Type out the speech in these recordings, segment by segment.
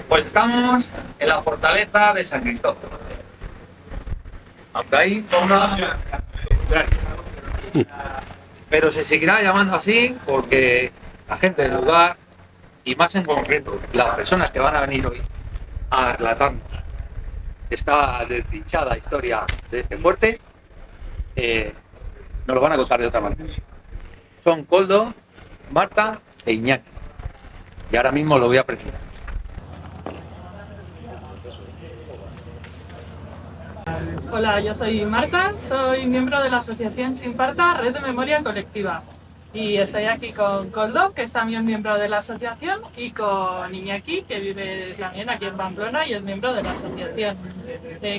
Pues estamos en la fortaleza de San Cristóbal. Aunque ahí ponga... Pero se seguirá llamando así porque la gente del lugar, y más en concreto las personas que van a venir hoy a relatarnos esta desdichada historia de este fuerte, nos lo van a contar de otra manera. Son Koldo, Marta e Iñaki. Y ahora mismo lo voy a presentar. Hola, yo soy Marta, soy miembro de la asociación Chimparta, Red de Memoria Colectiva. Y estoy aquí con Koldo, que es también miembro de la asociación, y con Iñaki, que vive también aquí en Pamplona y es miembro de la asociación.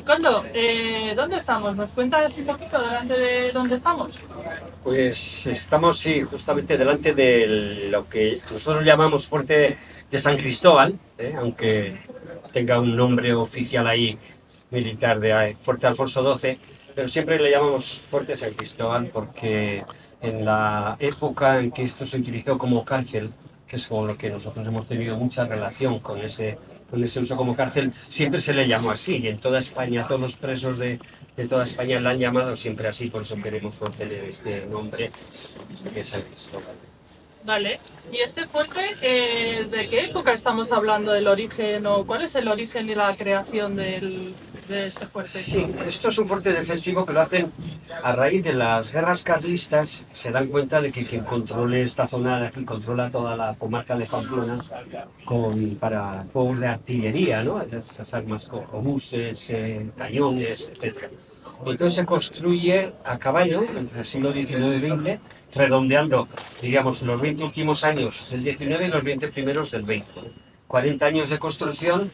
Koldo, ¿dónde estamos? ¿Nos cuentas un poquito delante de dónde estamos? Pues estamos, sí, justamente delante de lo que nosotros llamamos Fuerte de San Cristóbal, aunque tenga un nombre oficial ahí militar de Fuerte Alfonso XII, pero siempre le llamamos Fuerte San Cristóbal porque en la época en que esto se utilizó como cárcel, que es con lo que nosotros hemos tenido mucha relación con ese uso como cárcel, siempre se le llamó así, y en toda España, todos los presos de toda España la han llamado siempre así, por eso queremos mantener este nombre de San Cristóbal. Vale, y este fuerte, ¿de qué época estamos hablando del origen o cuál es el origen y la creación de este fuerte? Sí, esto es un fuerte defensivo que lo hacen a raíz de las guerras carlistas. Se dan cuenta de que quien controle esta zona de aquí controla toda la comarca de Pamplona para fuegos de artillería, ¿no? Esas armas con obuses, cañones, etc. Entonces se construye a caballo entre el siglo XIX y XX, redondeando, digamos, los 20 últimos años del XIX y los 20 primeros del XX. 40 años de construcción,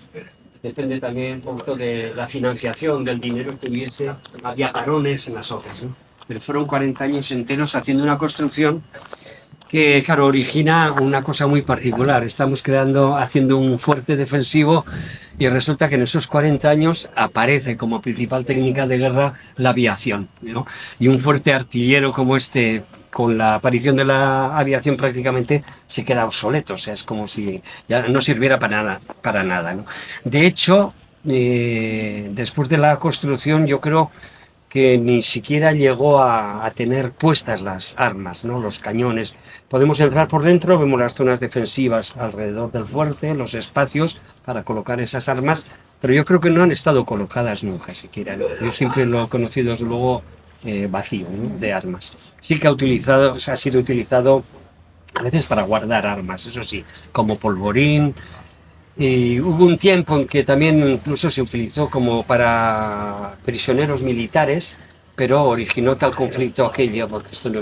depende también un poco de la financiación, del dinero que hubiese, había parones en las obras, ¿no? Pero fueron 40 años enteros haciendo una construcción que, claro, origina una cosa muy particular. Estamos haciendo un fuerte defensivo y resulta que en esos 40 años aparece como principal técnica de guerra la aviación, ¿no? Y un fuerte artillero como este, con la aparición de la aviación prácticamente se queda obsoleto, o sea, es como si ya no sirviera para nada, ¿no? De hecho, después de la construcción yo creo que ni siquiera llegó a tener puestas las armas, ¿no? Los cañones. Podemos entrar por dentro, vemos las zonas defensivas alrededor del fuerte, los espacios para colocar esas armas, pero yo creo que no han estado colocadas nunca siquiera, ¿no? Yo siempre lo he conocido desde luego vacío, ¿no? De armas. Sí que ha sido utilizado a veces para guardar armas, eso sí, como polvorín. Y hubo un tiempo en que también incluso se utilizó como para prisioneros militares, pero originó tal conflicto aquello, porque esto no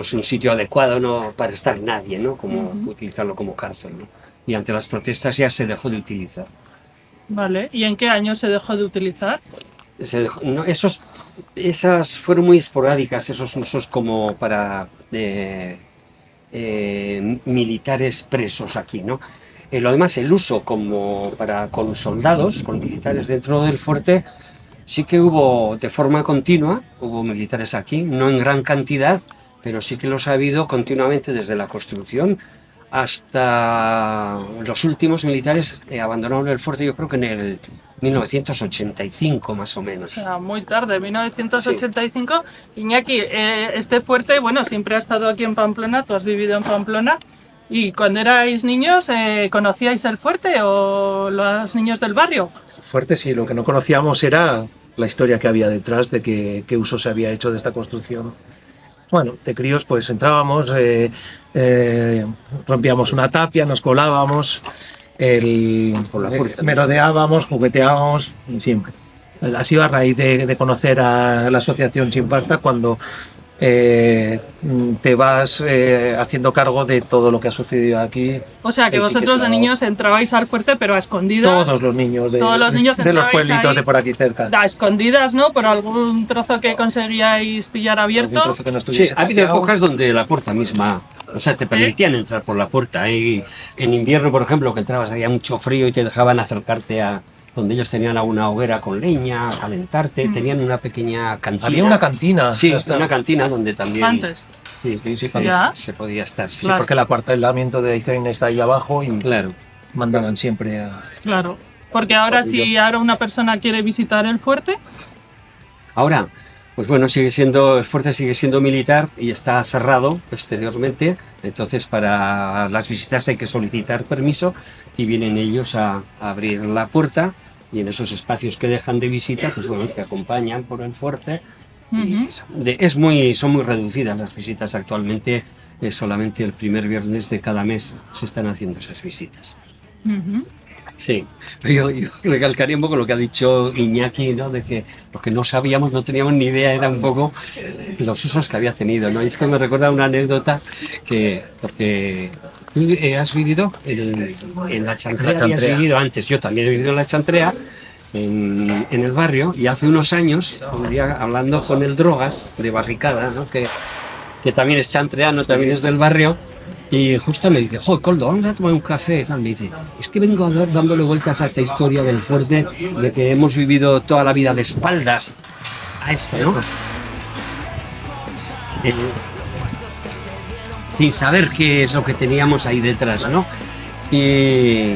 es un sitio adecuado, no para estar nadie, ¿no? Como utilizarlo como cárcel, ¿no? Y ante las protestas ya se dejó de utilizar. Vale, ¿y en qué año se dejó de utilizar? Esas fueron muy esporádicas, esos usos como para militares presos aquí, ¿no? Lo demás, el uso con soldados, con militares dentro del fuerte, sí que hubo de forma continua, hubo militares aquí, no en gran cantidad, pero sí que los ha habido continuamente desde la construcción hasta los últimos militares abandonaron el fuerte, yo creo que en el 1985 más o menos. O sea, muy tarde, 1985. Sí. Iñaki, este fuerte, bueno, siempre ha estado aquí en Pamplona, tú has vivido en Pamplona. ¿Y cuando erais niños, conocíais el fuerte o los niños del barrio? Fuerte sí, lo que no conocíamos era la historia que había detrás de qué uso se había hecho de esta construcción. Bueno, de críos pues entrábamos, rompíamos una tapia, nos colábamos, merodeábamos, jugueteábamos, siempre. Ha sido a raíz de conocer a la asociación Chimparta cuando te vas haciendo cargo de todo lo que ha sucedido aquí. O sea que vosotros de niños entrabais al fuerte pero a escondidas. Todos los niños de los pueblitos de por aquí cerca. A escondidas, ¿no? Por algún trozo que conseguíais pillar abierto. Trozo que no estuviese ha habido épocas donde la puerta misma, o sea, te permitían entrar por la puerta. Y en invierno, por ejemplo, que entrabas, había mucho frío y te dejaban acercarte a donde ellos tenían una hoguera con leña, calentarte, tenían una pequeña cantina. Había una cantina. Sí, una cantina donde también... Antes. Sí, se podía estar. Sí, claro. Porque el acuartelamiento de Izain está ahí abajo y... Claro. mandaban siempre a... Claro, porque ahora si ahora una persona quiere visitar el fuerte, Ahora, pues bueno, el fuerte sigue siendo militar y está cerrado exteriormente, entonces para las visitas hay que solicitar permiso y vienen ellos a abrir la puerta y en esos espacios que dejan de visita, pues bueno, te acompañan por el fuerte. Y son muy reducidas las visitas actualmente, es solamente el primer viernes de cada mes se están haciendo esas visitas. Sí, yo recalcaría un poco lo que ha dicho Iñaki, ¿no? De que lo que no sabíamos, no teníamos ni idea, era un poco los usos que había tenido, ¿no? Y esto me recuerda una anécdota porque tú has vivido en la Chantrea, habías vivido antes, yo también he vivido en la Chantrea, en el barrio, y hace unos años, un día hablando con el Drogas de Barricada, ¿no? que también es chantreano, también es del barrio, y justo le dije, joder, Coldo, vamos a tomar un café y tal. Me dice, es que vengo dándole vueltas a esta historia del fuerte, de que hemos vivido toda la vida de espaldas a esto, ¿no? Sin saber qué es lo que teníamos ahí detrás, ¿no? Y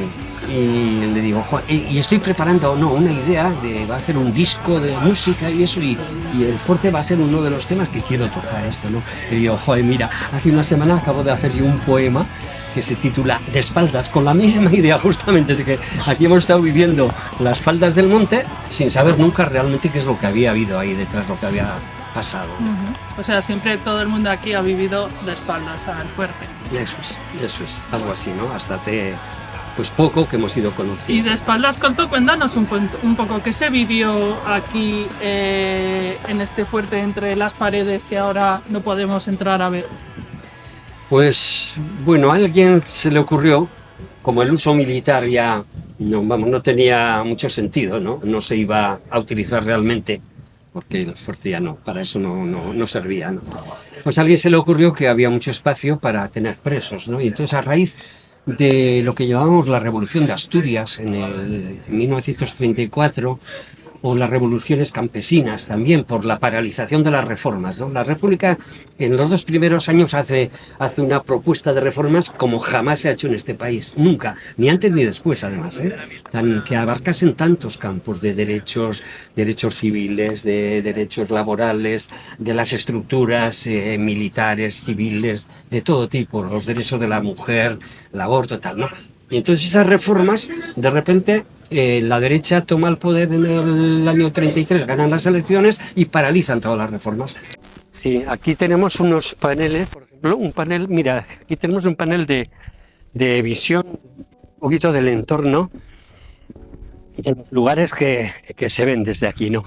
le digo, joder, y estoy preparando una idea va a hacer un disco de música y eso, y el fuerte va a ser uno de los temas que quiero tocar esto, ¿no? Y digo, joder, mira, hace una semana acabo de hacer yo un poema que se titula De espaldas, con la misma idea justamente de que aquí hemos estado viviendo las faldas del monte sin saber nunca realmente qué es lo que había habido ahí detrás, lo que había pasado. o sea, siempre todo el mundo aquí ha vivido de espaldas al fuerte. Eso es, algo así, ¿no? Hasta hace pues poco que hemos ido conociendo. Y de espaldas, cuéntanos un poco qué se vivió aquí en este fuerte entre las paredes que ahora no podemos entrar a ver. Pues bueno, a alguien se le ocurrió, como el uso militar ya no tenía mucho sentido, no se iba a utilizar realmente, porque el fuerte ya para eso no servía, ¿no? Pues a alguien se le ocurrió que había mucho espacio para tener presos, ¿no? Y entonces a raíz de lo que llamábamos la Revolución de Asturias en 1934, o las revoluciones campesinas también, por la paralización de las reformas, ¿no? La República en los 2 primeros años hace una propuesta de reformas como jamás se ha hecho en este país, nunca, ni antes ni después además, que abarcasen tantos campos de derechos civiles, de derechos laborales, de las estructuras militares, civiles, de todo tipo, los derechos de la mujer, el aborto, tal, ¿no? Y entonces esas reformas, de repente, la derecha toma el poder en el año 33, ganan las elecciones y paralizan todas las reformas. Sí, aquí tenemos unos paneles, por ejemplo, mira, aquí tenemos un panel de visión, un poquito del entorno, de los lugares que se ven desde aquí, ¿no?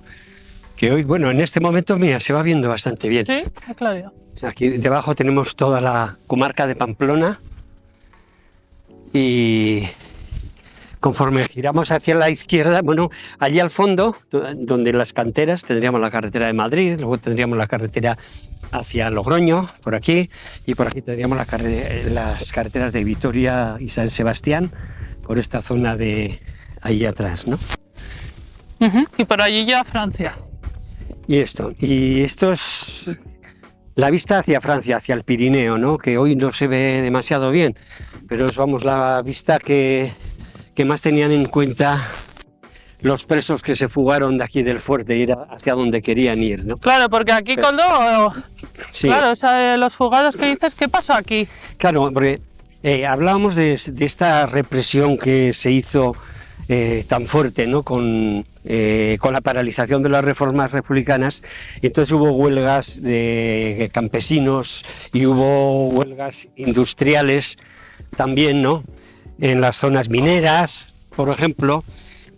Que hoy, bueno, en este momento, mira, se va viendo bastante bien. Sí, claro. Aquí debajo tenemos toda la comarca de Pamplona y conforme giramos hacia la izquierda, bueno, allí al fondo, donde las canteras, tendríamos la carretera de Madrid, luego tendríamos la carretera hacia Logroño, por aquí, y por aquí tendríamos las carreteras de Vitoria y San Sebastián, por esta zona de ahí atrás, ¿no? Y por allí ya Francia. Y esto es la vista hacia Francia, hacia el Pirineo, ¿no? Que hoy no se ve demasiado bien, pero es, vamos, la vista que más tenían en cuenta los presos que se fugaron de aquí del fuerte, ir hacia donde querían ir, ¿no? Claro, porque aquí Coldo, sí. Claro, o sea, los fugados que dices, ¿qué pasó aquí? Claro, porque hablábamos de esta represión que se hizo tan fuerte, ¿no? Con la paralización de las reformas republicanas, y entonces hubo huelgas de campesinos y hubo huelgas industriales también, ¿no? En las zonas mineras, por ejemplo,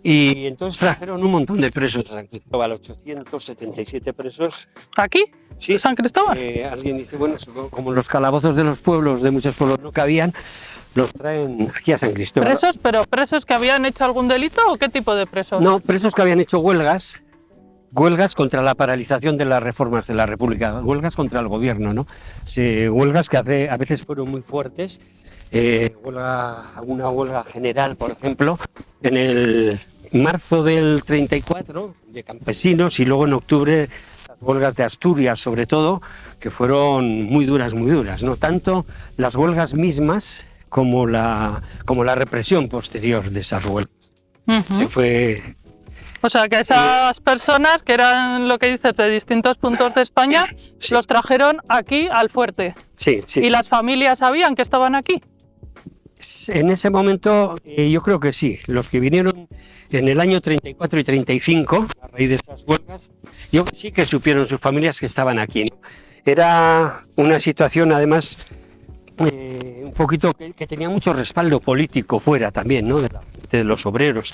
y entonces trajeron un montón de presos a San Cristóbal, 877 presos. ¿Aquí? Sí. ¿San Cristóbal? Alguien dice, bueno, como los calabozos de los pueblos, de muchos pueblos no cabían, los traen aquí a San Cristóbal. ¿Presos? ¿Pero presos que habían hecho algún delito o qué tipo de presos? No, presos que habían hecho huelgas contra la paralización de las reformas de la República, huelgas contra el gobierno, ¿no? Huelgas que a veces fueron muy fuertes. Una huelga general, por ejemplo, en el marzo del 34 de campesinos, y luego en octubre las huelgas de Asturias, sobre todo, que fueron muy duras, ¿no? Tanto las huelgas mismas como la represión posterior de esas huelgas. Se fue... O sea, que esas personas, que eran, lo que dices, de distintos puntos de España, Sí. los trajeron aquí al fuerte. Sí, sí, ¿Y sí. las familias sabían que estaban aquí? En ese momento yo creo que sí. Los que vinieron en el año 34 y 35, a raíz de esas huelgas, sí que supieron sus familias que estaban aquí, ¿no? Era una situación, además, un poquito que tenía mucho respaldo político fuera también, ¿no? De los obreros.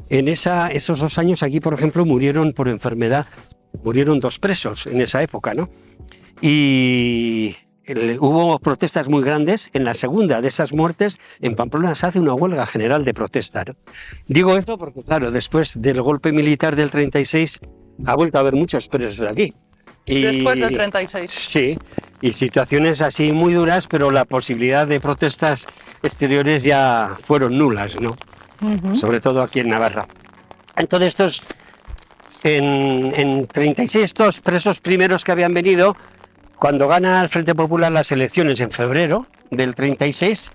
En esos 2 años aquí, por ejemplo, murieron por enfermedad, murieron 2 presos en esa época, ¿no? Y hubo protestas muy grandes. En la segunda de esas muertes, en Pamplona se hace una huelga general de protesta, ¿no? Digo esto porque, claro, después del golpe militar del 36 ha vuelto a haber muchos presos aquí. Después del 36. Sí, y situaciones así muy duras, pero la posibilidad de protestas exteriores ya fueron nulas, ¿no? Sobre todo aquí en Navarra. Entonces, en 36, estos presos primeros que habían venido, cuando gana el Frente Popular las elecciones en febrero del 36,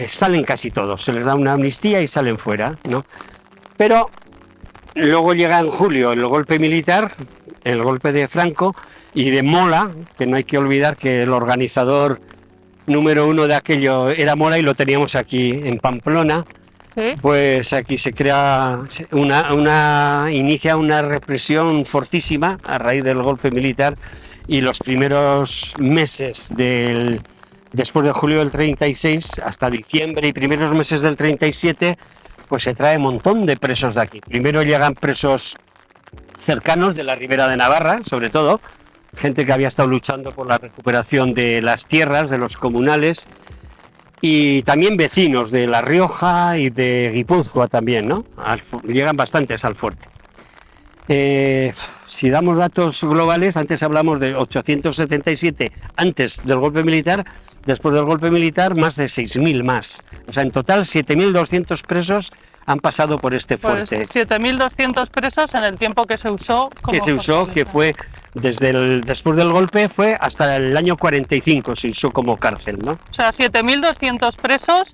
salen casi todos, se les da una amnistía y salen fuera, ¿no? Pero luego llega en julio el golpe militar, el golpe de Franco y de Mola, que no hay que olvidar que el organizador número 1 de aquello era Mola y lo teníamos aquí en Pamplona. ¿Sí? Pues aquí se crea inicia una represión fortísima a raíz del golpe militar, y los primeros meses después de julio del 36 hasta diciembre y primeros meses del 37, pues se trae un montón de presos de aquí. Primero llegan presos cercanos de la Ribera de Navarra, sobre todo, gente que había estado luchando por la recuperación de las tierras, de los comunales, y también vecinos de La Rioja y de Guipúzcoa también, ¿no? Llegan bastantes al fuerte. Si damos datos globales, antes hablamos de 877 antes del golpe militar, después del golpe militar más de 6.000 más. O sea, en total 7.200 presos han pasado por este Pues fuerte. 7.200 presos en el tiempo que se usó. Que fue después del golpe, fue hasta el año 45 se usó como cárcel, ¿no? O sea, 7.200 presos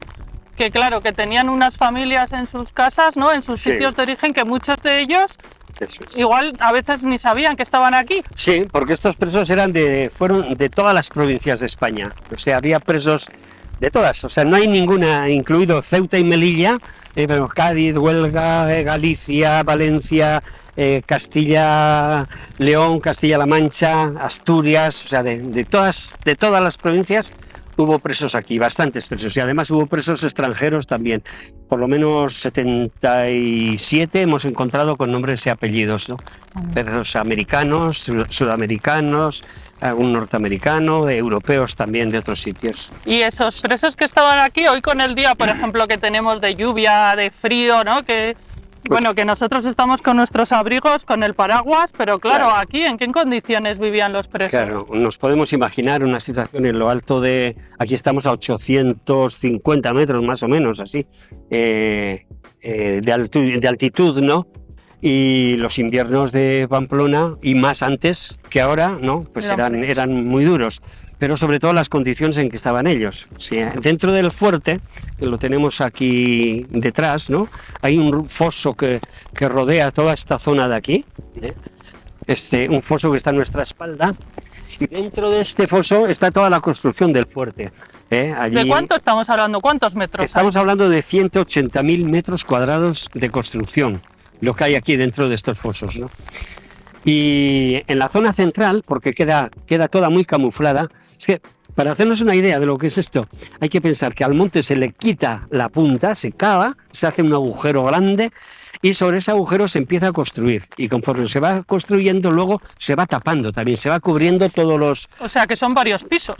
que, claro, que tenían unas familias en sus casas, ¿no? En sus Sí. sitios de origen, que muchos de ellos Eso es. igual a veces ni sabían que estaban aquí. Sí, porque estos presos fueron de todas las provincias de España. O sea, había presos de todas. O sea, no hay ninguna, incluido Ceuta y Melilla, pero Cádiz, Huelva, Galicia, Valencia, Castilla, León, Castilla-La Mancha, Asturias. O sea, de todas las provincias hubo presos aquí, bastantes presos. Y además hubo presos extranjeros también. Por lo menos 77 hemos encontrado con nombres y apellidos, ¿no? Presos americanos, sudamericanos, algún norteamericano, europeos también de otros sitios. Y esos presos que estaban aquí, hoy con el día, por ejemplo, que tenemos de lluvia, de frío, ¿no? Que, Pues- bueno, que nosotros estamos con nuestros abrigos, con el paraguas, pero claro, Claro. aquí, ¿en qué condiciones vivían los presos? Claro, nos podemos imaginar una situación en lo alto de... Aquí estamos a 850 metros más o menos, así, de altitud, ¿no? Y los inviernos de Pamplona, y más antes que ahora, ¿no? Pues eran muy duros. Pero sobre todo las condiciones en que estaban ellos. O sea, dentro del fuerte, que lo tenemos aquí detrás, ¿no? Hay un foso que rodea toda esta zona de aquí, ¿eh? Un foso que está a nuestra espalda, y dentro de este foso está toda la construcción del fuerte, ¿eh? Allí ¿De cuánto estamos hablando? ¿Cuántos metros? estamos hablando de 180.000 metros cuadrados de construcción, lo que hay aquí dentro de estos fosos, ¿no? Y en la zona central, porque queda toda muy camuflada, es que para hacernos una idea de lo que es esto, hay que pensar que al monte se le quita la punta, se cava, se hace un agujero grande, y sobre ese agujero se empieza a construir. Y conforme se va construyendo, luego se va tapando también, se va cubriendo todos los... O sea, que son varios pisos.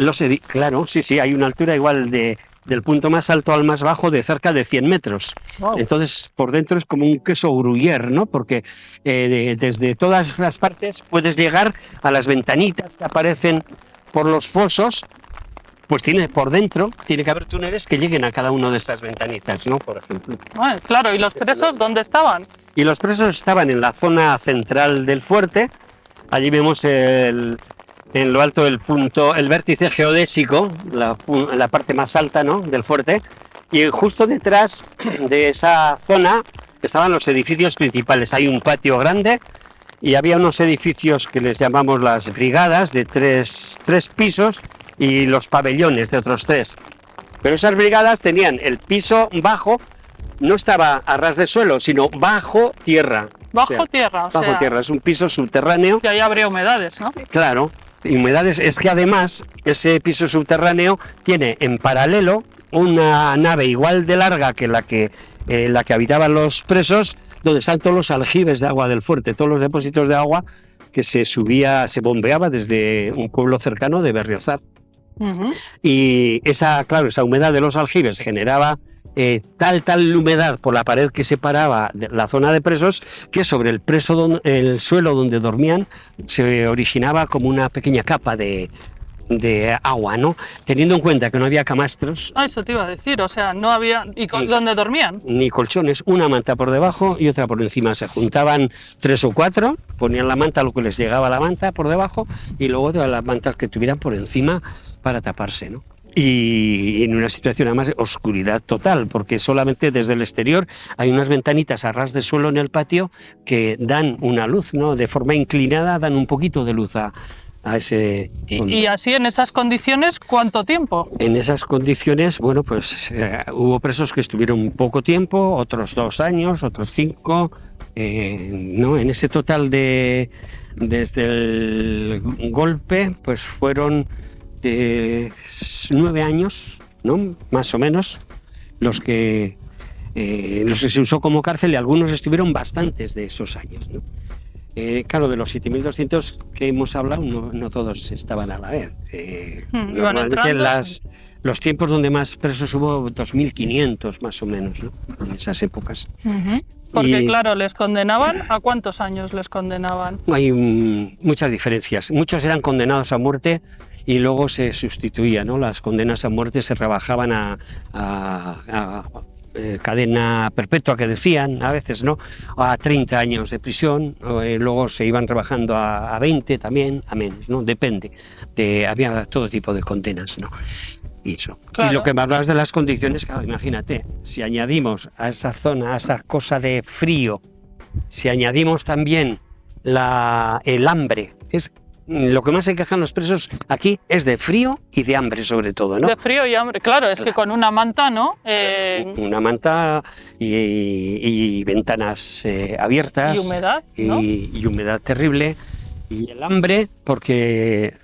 Claro, sí, hay una altura igual del punto más alto al más bajo de cerca de 100 metros. Wow. Entonces, por dentro es como un queso gruyère, ¿no? Porque desde todas las partes puedes llegar a las ventanitas que aparecen por los fosos. Pues por dentro tiene que haber túneles que lleguen a cada una de estas ventanitas, ¿no? Por ejemplo. Bueno, claro, ¿y los presos dónde estaban? Y los presos estaban en la zona central del fuerte. Allí vemos en lo alto del punto, el vértice geodésico, la parte más alta, ¿no?, del fuerte, y justo detrás de esa zona estaban los edificios principales. Hay un patio grande y había unos edificios que les llamamos las brigadas, de tres pisos, y los pabellones de otros 3. Pero esas brigadas tenían el piso bajo, no estaba a ras de suelo, sino bajo tierra. Bajo tierra, o sea, bajo tierra, es un piso subterráneo. que ahí habría humedades, ¿no? Claro, humedades. Es que además ese piso subterráneo tiene en paralelo una nave igual de larga que la que habitaban los presos, donde están todos los aljibes de agua del fuerte, todos los depósitos de agua que se bombeaba desde un pueblo cercano de Berriozar. Y esa humedad de los aljibes generaba tal humedad por la pared que separaba la zona de presos, que sobre el suelo donde dormían se originaba como una pequeña capa de agua, ¿no? Teniendo en cuenta que no había camastros. Ah, eso te iba a decir, o sea, no había... ¿Y dónde dormían? Ni colchones, una manta por debajo y otra por encima. Se juntaban 3 o 4, ponían la manta, lo que les llegaba a la manta por debajo, y luego todas las mantas que tuvieran por encima para taparse, ¿no? Y en una situación además de oscuridad total, porque solamente desde el exterior hay unas ventanitas a ras de suelo en el patio que dan una luz, ¿no? De forma inclinada dan un poquito de luz a ese fondo. Y así, en esas condiciones, ¿cuánto tiempo? En esas condiciones, bueno, pues hubo presos que estuvieron poco tiempo, otros 2 años, otros 5, ¿no? En ese total desde el golpe, pues fueron 9 años, ¿no?, más o menos, los que se usó como cárcel, y algunos estuvieron bastantes de esos años, ¿no? Claro, de los 7.200 que hemos hablado, no todos estaban a la vez. Normalmente los tiempos donde más presos hubo, 2.500 más o menos, ¿no?, en esas épocas. Porque claro, ¿les condenaban? ¿A cuántos años les condenaban? Hay muchas diferencias. Muchos eran condenados a muerte y luego se sustituían, ¿no? Las condenas a muerte se rebajaban a cadena perpetua, que decían a veces, ¿no?, a 30 años de prisión, luego se iban rebajando a 20 también, a menos, ¿no? Depende, había todo tipo de condenas, ¿no? Y eso. Claro. Y lo que me hablabas de las condiciones, claro, imagínate, si añadimos a esa zona, a esa cosa de frío, si añadimos también el hambre, lo que más se quejan los presos aquí es de frío y de hambre, sobre todo, ¿no? De frío y hambre, claro, es que con una manta, ¿no? Una manta y ventanas abiertas. Y humedad, ¿no? Y humedad terrible. Y el hambre, porque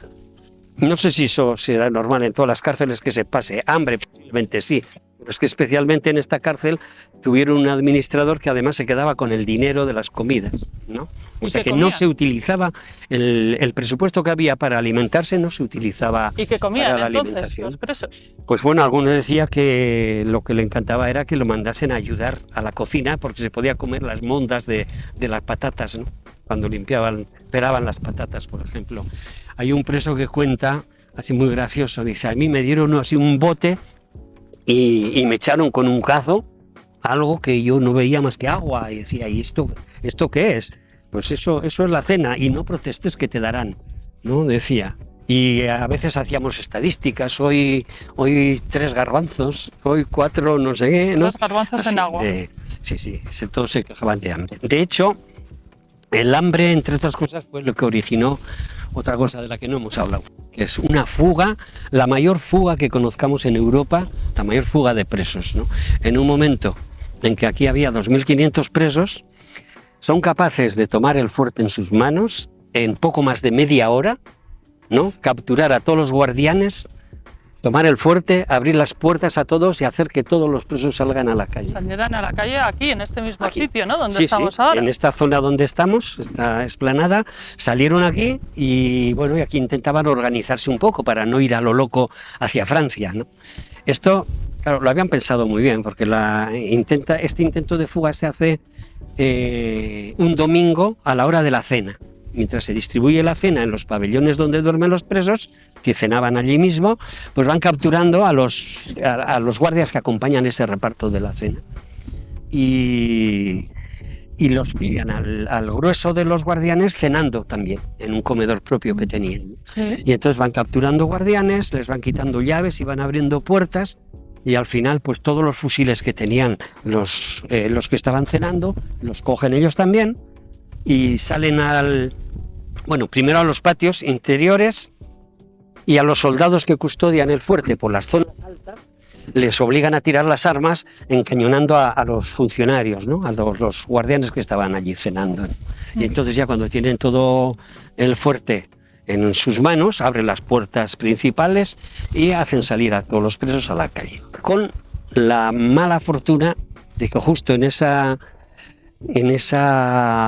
no sé si eso será normal en todas las cárceles que se pase hambre, posiblemente sí. Pero es que especialmente en esta cárcel tuvieron un administrador que además se quedaba con el dinero de las comidas, ¿no? O sea que no se utilizaba, el presupuesto que había para alimentarse no se utilizaba. ¿Y qué comían para la entonces alimentación. los presos? Pues bueno, algunos decían que lo que le encantaba era que lo mandasen a ayudar a la cocina, porque se podía comer las mondas de las patatas, ¿no?, cuando pelaban las patatas, por ejemplo. Hay un preso que cuenta, así muy gracioso, dice: a mí me dieron así un bote y me echaron con un cazo algo que yo no veía más que agua, y decía: ¿y esto qué es? Pues eso es la cena, y no protestes que te darán, ¿no?, decía. Y a veces hacíamos estadísticas, hoy 3 garbanzos, hoy 4 no sé qué, ¿no? 3 garbanzos en agua. Sí, todos se quejaban de hambre. De hecho, el hambre, entre otras cosas, fue lo que originó otra cosa de la que no hemos hablado, que es una fuga, la mayor fuga que conozcamos en Europa, la mayor fuga de presos, ¿no? En un momento en que aquí había 2.500 presos, son capaces de tomar el fuerte en sus manos en poco más de media hora, ¿no?, capturar a todos los guardianes, tomar el fuerte, abrir las puertas a todos y hacer que todos los presos salgan a la calle. Salieran a la calle aquí, en este mismo sitio, ¿no?, donde sí, estamos sí, ahora. En esta zona donde estamos, esta explanada, salieron aquí y bueno, y aquí intentaban organizarse un poco para no ir a lo loco hacia Francia, ¿no? Esto, claro, lo habían pensado muy bien, porque este intento de fuga se hace un domingo a la hora de la cena. Mientras se distribuye la cena en los pabellones donde duermen los presos, que cenaban allí mismo, pues van capturando a los guardias que acompañan ese reparto de la cena. Y y los pillan al grueso de los guardianes cenando también, en un comedor propio que tenían. Y entonces van capturando guardianes, les van quitando llaves y van abriendo puertas, y al final pues todos los fusiles que tenían los que estaban cenando, los cogen ellos también y salen primero a los patios interiores, y a los soldados que custodian el fuerte por las zonas altas les obligan a tirar las armas encañonando a los funcionarios, ¿no? A los guardianes que estaban allí cenando, ¿no? Y entonces ya cuando tienen todo el fuerte en sus manos, abren las puertas principales y hacen salir a todos los presos a la calle. Con la mala fortuna de que justo en esa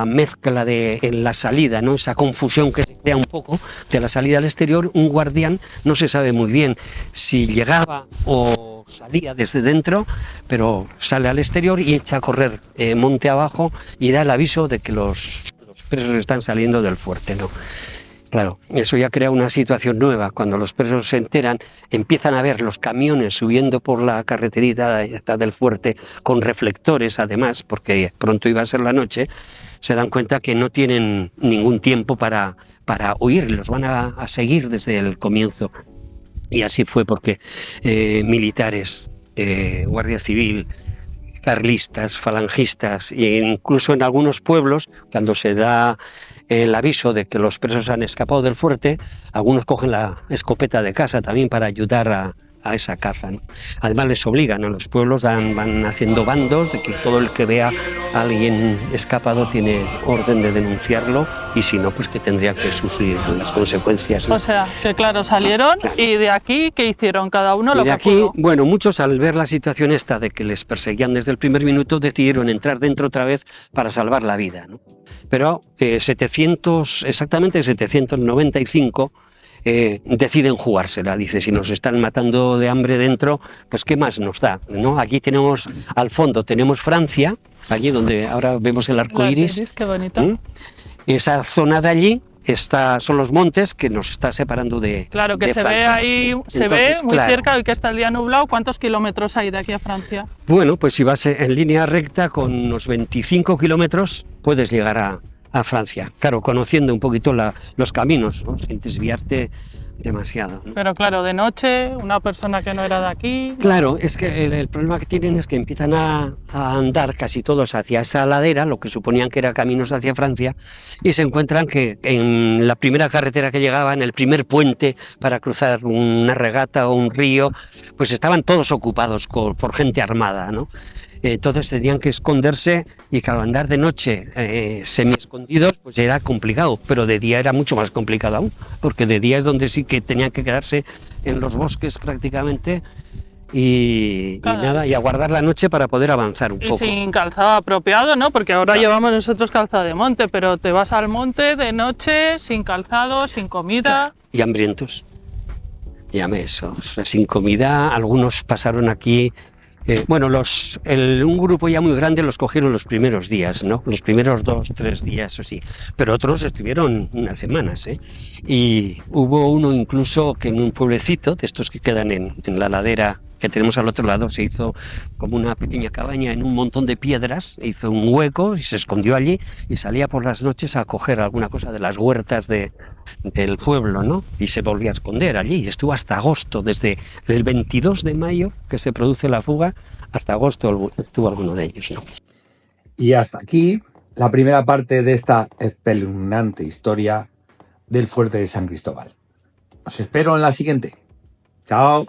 mezcla en la salida, ¿no? Esa confusión que se crea un poco de la salida al exterior, un guardián no se sabe muy bien si llegaba o salía desde dentro, pero sale al exterior y echa a correr monte abajo y da el aviso de que los presos están saliendo del fuerte, ¿no? Claro, eso ya crea una situación nueva. Cuando los presos se enteran, empiezan a ver los camiones subiendo por la carreterita esta del fuerte, con reflectores además, porque pronto iba a ser la noche, se dan cuenta que no tienen ningún tiempo para huir, los van a seguir desde el comienzo. Y así fue porque militares, Guardia Civil, carlistas, falangistas, e incluso en algunos pueblos, cuando se da el aviso de que los presos han escapado del fuerte, algunos cogen la escopeta de casa también para ayudar a esa caza, ¿no? Además les obligan, a los pueblos van haciendo bandos de que todo el que vea a alguien escapado tiene orden de denunciarlo, y si no, pues que tendría que sufrir las consecuencias, ¿no? O sea, que claro, salieron y de aquí, ¿qué hicieron? Cada uno lo que pudo. Bueno, muchos al ver la situación esta de que les perseguían desde el primer minuto, decidieron entrar dentro otra vez para salvar la vida, ¿no? Pero exactamente 795 deciden jugársela. Dice, si nos están matando de hambre dentro, pues qué más nos da, ¿no? Aquí tenemos, al fondo tenemos Francia, allí donde ahora vemos el arco iris. Qué bonito. Esa zona de allí son los montes que nos está separando de Claro, que de se Francia. ve ahí, se Entonces, ve muy claro, cerca, hoy que está el día nublado. ¿Cuántos kilómetros hay de aquí a Francia? Bueno, pues si vas en línea recta con unos 25 kilómetros puedes llegar a Francia. Claro, conociendo un poquito los caminos, ¿no? Sin desviarte demasiado, ¿no? Pero claro, de noche, una persona que no era de aquí. Claro, es que el problema que tienen es que empiezan a andar casi todos hacia esa ladera, lo que suponían que eran caminos hacia Francia, y se encuentran que en la primera carretera que llegaba, en el primer puente para cruzar una regata o un río, pues estaban todos ocupados por gente armada, ¿no? Entonces tenían que esconderse, y claro, andar de noche semi escondidos pues era complicado, pero de día era mucho más complicado aún, porque de día es donde sí que tenían que quedarse en los bosques prácticamente y nada, y aguardar la noche para poder avanzar un poco. Y sin calzado apropiado, ¿no? Porque ahora llevamos nosotros calzado de monte, pero te vas al monte de noche sin calzado, sin comida. Y hambrientos. Llame eso, o sea, sin comida. Algunos pasaron aquí. Un grupo ya muy grande los cogieron los primeros días, ¿no? Los primeros 2-3 días o sí, pero otros estuvieron unas semanas, ¿eh? Y hubo uno incluso que en un pueblecito de estos que quedan en la ladera que tenemos al otro lado, se hizo como una pequeña cabaña en un montón de piedras, hizo un hueco y se escondió allí, y salía por las noches a coger alguna cosa de las huertas del pueblo, ¿no? Y se volvía a esconder allí, y estuvo hasta agosto, desde el 22 de mayo que se produce la fuga, hasta agosto estuvo alguno de ellos, ¿no? Y hasta aquí la primera parte de esta espeluznante historia del fuerte de San Cristóbal. Os espero en la siguiente. Chao.